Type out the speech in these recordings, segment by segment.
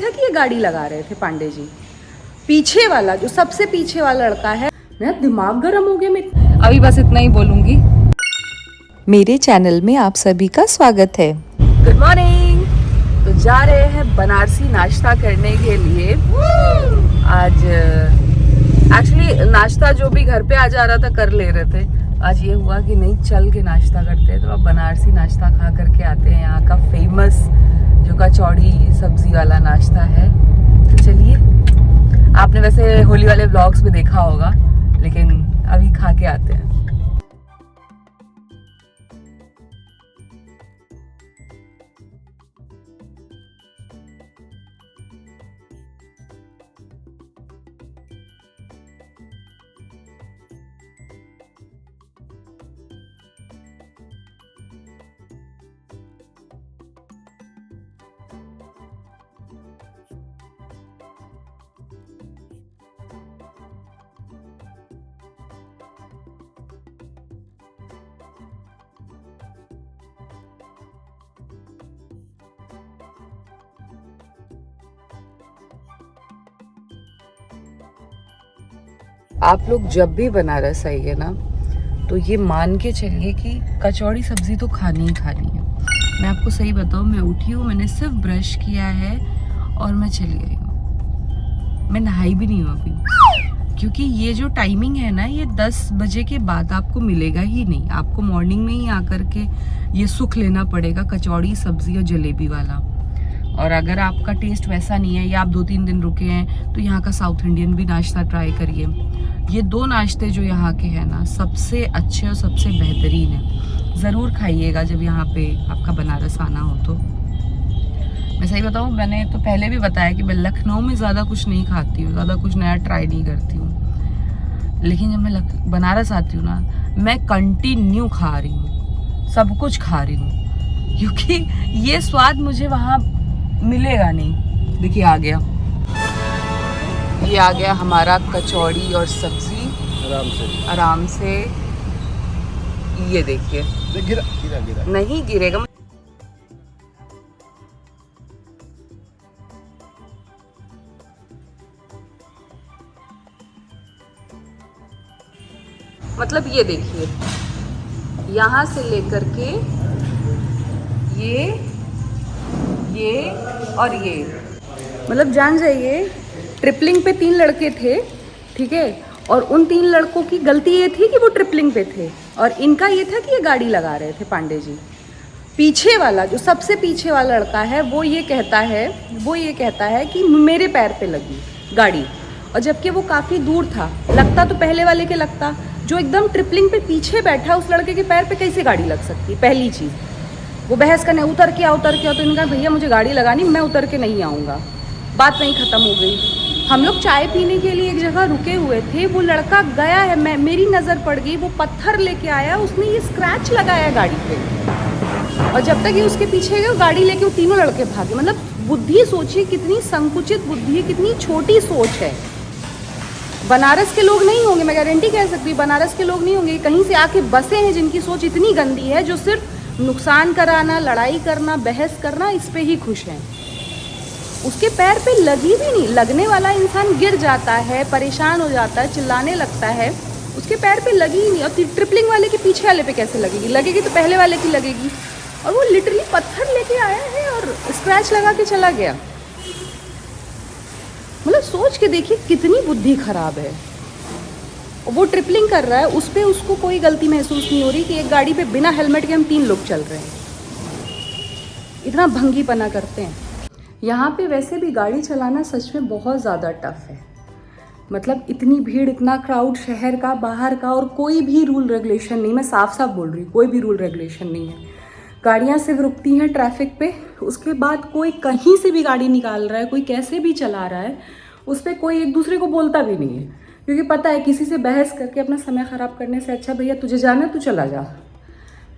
था कि ये गाड़ी लगा रहे थे पांडे जी। पीछे वाला, जो सबसे पीछे वाला लड़का है, मेरा दिमाग गर्म हो गया। मैं अभी बस इतना ही बोलूँगी। मेरे चैनल में आप सभी का स्वागत है। Good morning. तो जा रहे हैं बनारसी नाश्ता करने के लिए। आज एक्चुअली नाश्ता जो भी घर पे आ जा रहा था कर ले रहे थे। आज ये हुआ कि नहीं, चल के नाश्ता करते हैं। तो अब बनारसी नाश्ता खा करके आते हैं। यहाँ का फेमस जो कचौड़ी सब्जी वाला नाश्ता है। तो चलिए, आपने वैसे होली वाले व्लॉग्स में देखा होगा, लेकिन अभी खा के आते हैं। आप लोग जब भी बनारस आइए ना, तो ये मान के चलिए कि कचौड़ी सब्जी तो खानी ही खानी है। मैं आपको सही बताऊँ, मैं उठी हूँ, मैंने सिर्फ ब्रश किया है और मैं चली गई हूँ। मैं नहाई भी नहीं हूँ अभी, क्योंकि ये जो टाइमिंग है ना, ये 10 बजे के बाद आपको मिलेगा ही नहीं। आपको मॉर्निंग में ही आकर के ये सुख लेना पड़ेगा, कचौड़ी सब्जी और जलेबी वाला। और अगर आपका टेस्ट वैसा नहीं है या आप 2-3 दिन रुके हैं, तो यहाँ का साउथ इंडियन भी नाश्ता ट्राई करिए। ये 2 नाश्ते जो यहाँ के हैं ना, सबसे अच्छे और सबसे बेहतरीन है। ज़रूर खाइएगा जब यहाँ पे आपका बनारस आना हो तो। मैं सही बताऊँ, मैंने तो पहले भी बताया कि मैं लखनऊ में ज़्यादा कुछ नहीं खाती हूँ, ज़्यादा कुछ नया ट्राई नहीं करती हूँ। लेकिन जब मैं बनारस आती हूँ ना, मैं कंटिन्यू खा रही हूँ, सब कुछ खा रही हूँ, क्योंकि ये स्वाद मुझे वहाँ मिलेगा नहीं। देखिए आ गया, ये आ गया हमारा कचौड़ी और सब्जी। आराम से ये देखिए, गिरा गिरा गिरा नहीं गिरेगा। मतलब ये देखिए, यहाँ से लेकर के ये और ये, मतलब जान जाइए, ट्रिपलिंग पे 3 लड़के थे, ठीक है। और उन 3 लड़कों की गलती ये थी कि वो ट्रिपलिंग पे थे, और इनका ये था कि ये गाड़ी लगा रहे थे पांडे जी। पीछे वाला, जो सबसे पीछे वाला लड़का है, वो ये कहता है कि मेरे पैर पे लगी गाड़ी। और जबकि वो काफ़ी दूर था, लगता तो पहले वाले के लगता। जो एकदम ट्रिपलिंग पे पीछे बैठा, उस लड़के के पैर पे कैसे गाड़ी लग सकती है? पहली चीज़ वो बहस करने, उतर के आओ। तो इन्होंने कहा भैया मुझे गाड़ी लगानी, मैं उतर के नहीं आऊँगा। बात नहीं ख़त्म हो गई। हम लोग चाय पीने के लिए एक जगह रुके हुए थे, वो लड़का गया है, मेरी नज़र पड़ गई, वो पत्थर लेके आया, उसने ये स्क्रैच लगाया गाड़ी पे। और जब तक ये उसके पीछे गए, गाड़ी लेके वो तीनों लड़के भागे। मतलब बुद्धि सोचिए, कितनी संकुचित बुद्धि है, कितनी छोटी सोच है। बनारस के लोग नहीं होंगे, मैं गारंटी कह सकती हूँ, बनारस के लोग नहीं होंगे, कहीं से आके बसे हैं जिनकी सोच इतनी गंदी है, जो सिर्फ नुकसान कराना, लड़ाई करना, बहस करना, इस पे ही खुश हैं। उसके पैर पे लगी भी नहीं। लगने वाला इंसान गिर जाता है, परेशान हो जाता है, चिल्लाने लगता है, उसके पैर पे लगी ही नहीं। और ट्रिपलिंग वाले के पीछे वाले पे कैसे लगेगी? लगेगी तो पहले वाले की लगेगी। और वो लिटरली पत्थर लेके आया है और स्क्रैच लगा के चला गया। मतलब सोच के देखिए कितनी बुद्धि खराब है। वो ट्रिपलिंग कर रहा है, उस पर उसको कोई गलती महसूस नहीं हो रही कि एक गाड़ी पे बिना हेलमेट के हम 3 लोग चल रहे हैं। इतना भंगीपना करते हैं। यहाँ पे वैसे भी गाड़ी चलाना सच में बहुत ज़्यादा टफ है। मतलब इतनी भीड़, इतना क्राउड, शहर का, बाहर का, और कोई भी रूल रेगुलेशन नहीं। मैं साफ साफ बोल रही हूँ, कोई भी रूल रेगुलेशन नहीं है। गाड़ियाँ सिर्फ रुकती हैं ट्रैफिक पे, उसके बाद कोई कहीं से भी गाड़ी निकाल रहा है, कोई कैसे भी चला रहा है, उस पर कोई एक दूसरे को बोलता भी नहीं है, क्योंकि पता है किसी से बहस करके अपना समय ख़राब करने से अच्छा भैया तुझे जाना है तू चला जा।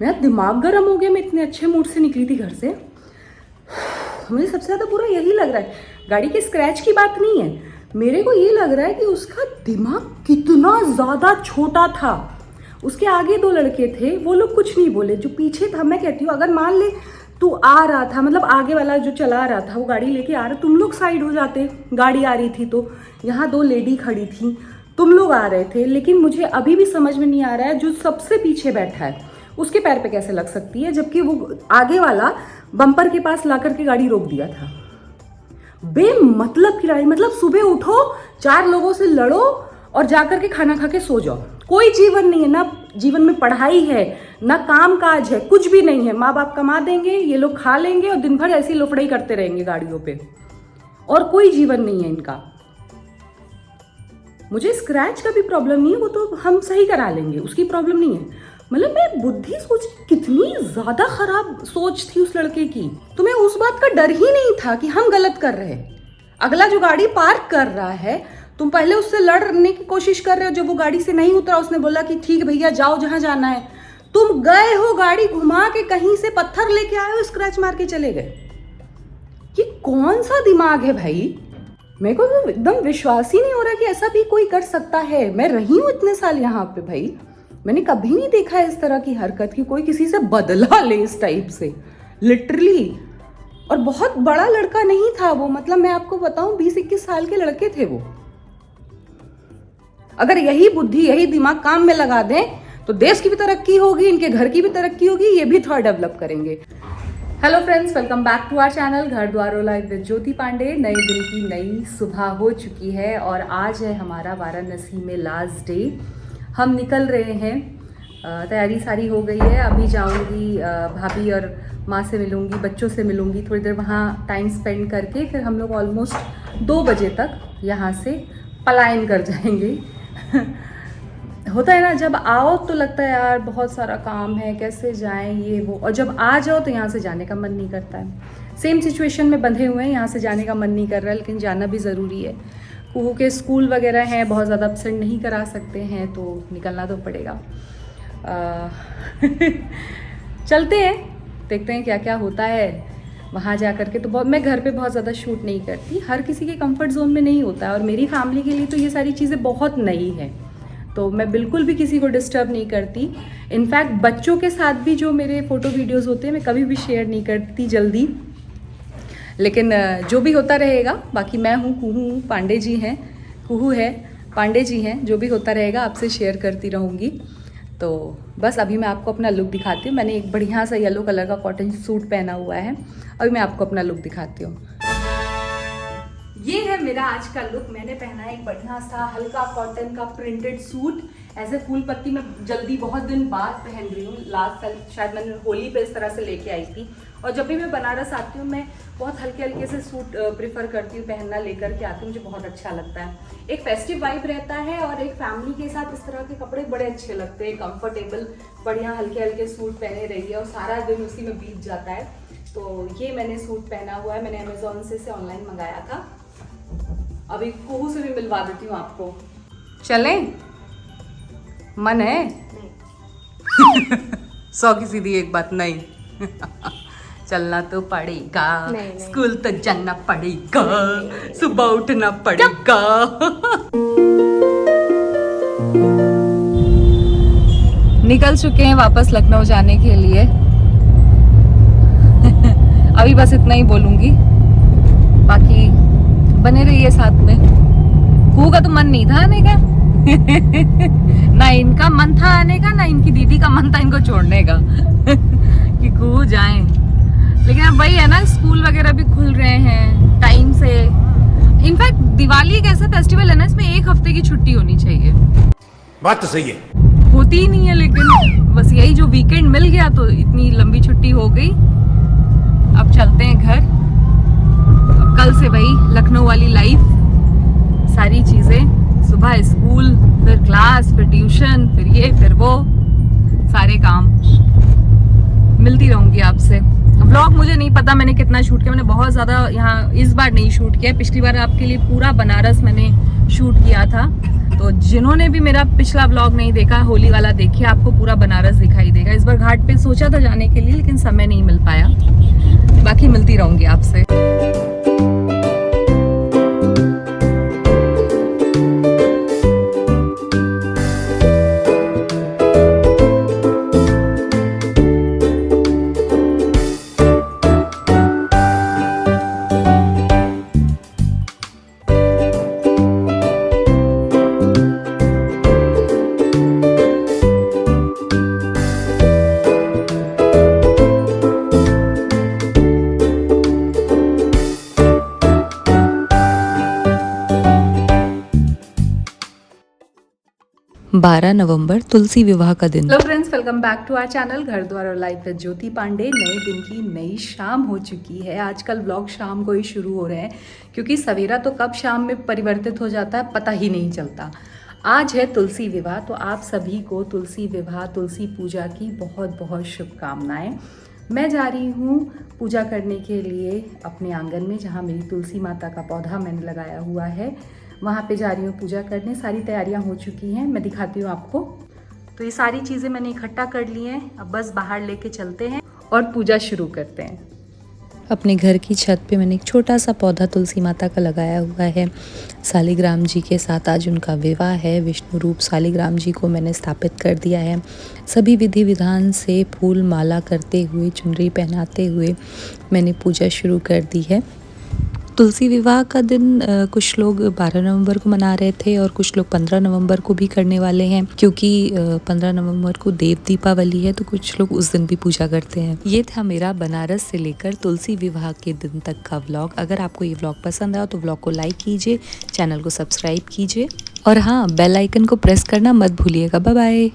मेरा दिमाग गर्म हो गया। मैं इतने अच्छे मूड से निकली थी घर से। मुझे सबसे ज़्यादा बुरा यही लग रहा है, गाड़ी के स्क्रैच की बात नहीं है, मेरे को ये लग रहा है कि उसका दिमाग कितना ज़्यादा छोटा था। उसके आगे 2 लड़के थे, वो लोग कुछ नहीं बोले। जो पीछे था, मैं कहती हूँ अगर मान ले तू आ रहा था, मतलब आगे वाला जो चला रहा था वो गाड़ी लेके आ रहा, तुम लोग साइड हो जाते, गाड़ी आ रही थी तो। यहाँ 2 लेडी खड़ी थी, तुम लोग आ रहे थे, लेकिन मुझे अभी भी समझ में नहीं आ रहा है जो सबसे पीछे बैठा है उसके पैर पे कैसे लग सकती है, जबकि वो आगे वाला बम्पर के पास ला करके गाड़ी रोक दिया था। बेमतलब की लड़ाई, मतलब सुबह उठो, 4 लोगों से लड़ो और जाकर के खाना खा के सो जाओ। कोई जीवन नहीं है, ना जीवन में पढ़ाई है, ना काम काज है, कुछ भी नहीं है। माँ बाप कमा देंगे, ये लोग खा लेंगे और दिन भर ऐसी लोफड़ाई करते रहेंगे गाड़ियों पे, और कोई जीवन नहीं है इनका। मुझे स्क्रैच का भी प्रॉब्लम नहीं है, वो तो हम सही करा लेंगे, उसकी प्रॉब्लम नहीं है। मतलब मैं बुद्धि सोच, कितनी ज्यादा खराब सोच थी उस लड़के की। तुम्हें उस बात का डर ही नहीं था कि हम गलत कर रहे हैं। अगला जो गाड़ी पार्क कर रहा है, तुम पहले उससे लड़ने की कोशिश कर रहे हो। जब वो गाड़ी से नहीं उतरा, उसने बोला कि ठीक भैया जाओ जहां जाना है, तुम गए हो गाड़ी घुमा के, कहीं से पत्थर लेके आए हो, स्क्रैच मार के चले गए। ये कौन सा दिमाग है भाई? मेरे को तो एकदम विश्वास ही नहीं हो रहा कि ऐसा भी कोई कर सकता है। मैं रही हूं इतने साल यहाँ पे भाई, मैंने कभी नहीं देखा है इस तरह की हरकत की कोई किसी से बदला ले इस टाइप से, लिटरली। और बहुत बड़ा लड़का नहीं था वो, मतलब मैं आपको बताऊं 20-21 साल के लड़के थे वो। अगर यही बुद्धि, यही दिमाग काम में लगा दें तो देश की भी तरक्की होगी, इनके घर की भी तरक्की होगी, ये भी थोड़ा डेवलप करेंगे। Hello friends, welcome back to our channel Ghar Dwaro live with Jyoti Pandey. नए दिन की नई सुबह हो चुकी है और आज है हमारा वाराणसी में लास्ट डे। हम निकल रहे हैं, तैयारी सारी हो गई है। अभी जाऊंगी, भाभी और माँ से मिलूंगी, बच्चों से मिलूंगी, थोड़ी देर वहाँ टाइम स्पेंड करके फिर हम लोग ऑलमोस्ट 2 बजे तक यहाँ से पलायन कर जाएंगे। होता है ना, जब आओ तो लगता है यार बहुत सारा काम है, कैसे जाएं ये वो, और जब आ जाओ तो यहाँ से जाने का मन नहीं करता है। सेम सिचुएशन में बंधे हुए हैं, यहाँ से जाने का मन नहीं कर रहा है, लेकिन जाना भी ज़रूरी है। कुहू के स्कूल वगैरह हैं, बहुत ज़्यादा अपसेंट नहीं करा सकते हैं, तो निकलना तो पड़ेगा। चलते हैं, देखते हैं क्या क्या होता है वहाँ जा कर के। तो बहुत, मैं घर पे बहुत ज़्यादा शूट नहीं करती, हर किसी के कंफर्ट जोन में नहीं होता है, और मेरी फैमिली के लिए तो ये सारी चीज़ें बहुत नई है, तो मैं बिल्कुल भी किसी को डिस्टर्ब नहीं करती। इनफैक्ट बच्चों के साथ भी जो मेरे फ़ोटो वीडियोज़ होते हैं मैं कभी भी शेयर नहीं करती जल्दी, लेकिन जो भी होता रहेगा। बाकी मैं हूँ, कुहू पांडे जी हैं, कुहू है, पांडे जी हैं, जो भी होता रहेगा आपसे शेयर करती रहूँगी। तो बस अभी मैं आपको अपना लुक दिखाती हूँ। मैंने एक बढ़िया सा येलो कलर का कॉटन सूट पहना हुआ है, अभी मैं आपको अपना लुक दिखाती हूँ। ये है मेरा आज का लुक। मैंने पहना है एक बढ़िया सा हल्का कॉटन का प्रिंटेड सूट, ऐसे फूल पत्ती में जल्दी बहुत दिन बाद पहन रही हूँ। लास्ट साल शायद मैंने होली पे इस तरह से लेके आई थी, और जब भी मैं बनारस आती हूँ मैं बहुत हल्के हल्के से सूट प्रेफर करती हूँ पहनना, लेकर के आती हूँ, मुझे बहुत अच्छा लगता है। एक फेस्टिव वाइब रहता है, और एक फैमिली के साथ इस तरह के कपड़े बड़े अच्छे लगते हैं, कंफर्टेबल बढ़िया हल्के हल्के सूट पहने रहिए और सारा दिन उसी में बीत जाता है। तो ये मैंने सूट पहना हुआ है, मैंने अमेजोन से ऑनलाइन मंगाया था। अभी कुहू से भी मिलवा देती हूँ आपको। चलें? मन है? 100 की सीधी एक बात नहीं। चलना तो पड़ेगा, स्कूल तो जाना पड़ेगा, सुबह उठना पड़ेगा। निकल चुके हैं वापस लखनऊ जाने के लिए। अभी बस इतना ही बोलूंगी, बाकी बने रहिए साथ में। कुहू का तो मन नहीं था आने का। ना इनका मन था आने का, ना इनकी दीदी का मन था इनको छोड़ने का कि कुहू जाएं। लेकिन अब वही है ना, स्कूल वगैरह भी खुल रहे हैं टाइम से। इनफैक्ट दिवाली एक ऐसा फेस्टिवल है ना, इसमें 1 हफ्ते की छुट्टी होनी चाहिए। बात तो सही है, होती ही नहीं है, लेकिन बस यही जो वीकेंड मिल गया तो इतनी लंबी छुट्टी हो गई। अब चलते हैं घर। अब कल से वही लखनऊ वाली लाइफ, सारी चीजें, सुबह स्कूल, फिर क्लास, फिर ट्यूशन, फिर ये फिर वो, सारे काम। मिलती रहूंगी आपसे। व्लॉग मुझे नहीं पता मैंने कितना शूट किया, मैंने बहुत ज़्यादा यहाँ इस बार नहीं शूट किया। पिछली बार आपके लिए पूरा बनारस मैंने शूट किया था, तो जिन्होंने भी मेरा पिछला व्लॉग नहीं देखा, होली वाला देखिए, आपको पूरा बनारस दिखाई देगा। इस बार घाट पे सोचा था जाने के लिए, लेकिन समय नहीं मिल पाया। बाकी मिलती रहूंगी आपसे। 12 नवंबर तुलसी विवाह का दिन। Hello friends, welcome back to our channel Ghar Dwar और लाइफ विद ज्योति पांडे। नए दिन की नई शाम हो चुकी है। आजकल व्लॉग शाम को ही शुरू हो रहे हैं क्योंकि सवेरा तो कब शाम में परिवर्तित हो जाता है पता ही नहीं चलता। आज है तुलसी विवाह, तो आप सभी को तुलसी विवाह, तुलसी पूजा की बहुत बहुत शुभकामनाएं। मैं जा रही हूँ पूजा करने के लिए अपने आंगन में, जहाँ मेरी तुलसी माता का पौधा मैंने लगाया हुआ है। वहाँ पे जा रही हूँ पूजा करने। सारी तैयारियाँ हो चुकी हैं, मैं दिखाती हूँ आपको। तो ये सारी चीज़ें मैंने इकट्ठा कर ली हैं, अब बस बाहर लेके चलते हैं और पूजा शुरू करते हैं। अपने घर की छत पे मैंने एक छोटा सा पौधा तुलसी माता का लगाया हुआ है। शालिग्राम जी के साथ आज उनका विवाह है। विष्णु रूप शालिग्राम जी को मैंने स्थापित कर दिया है। सभी विधि विधान से फूल माला करते हुए, चुनरी पहनाते हुए मैंने पूजा शुरू कर दी है। तुलसी विवाह का दिन कुछ लोग 12 नवंबर को मना रहे थे और कुछ लोग 15 नवंबर को भी करने वाले हैं, क्योंकि 15 नवंबर को देव दीपावली है, तो कुछ लोग उस दिन भी पूजा करते हैं। ये था मेरा बनारस से लेकर तुलसी विवाह के दिन तक का व्लॉग। अगर आपको ये व्लॉग पसंद आया तो व्लॉग को लाइक कीजिए, चैनल को सब्सक्राइब कीजिए और हाँ, बेल आइकन को प्रेस करना मत भूलिएगा। Bye bye.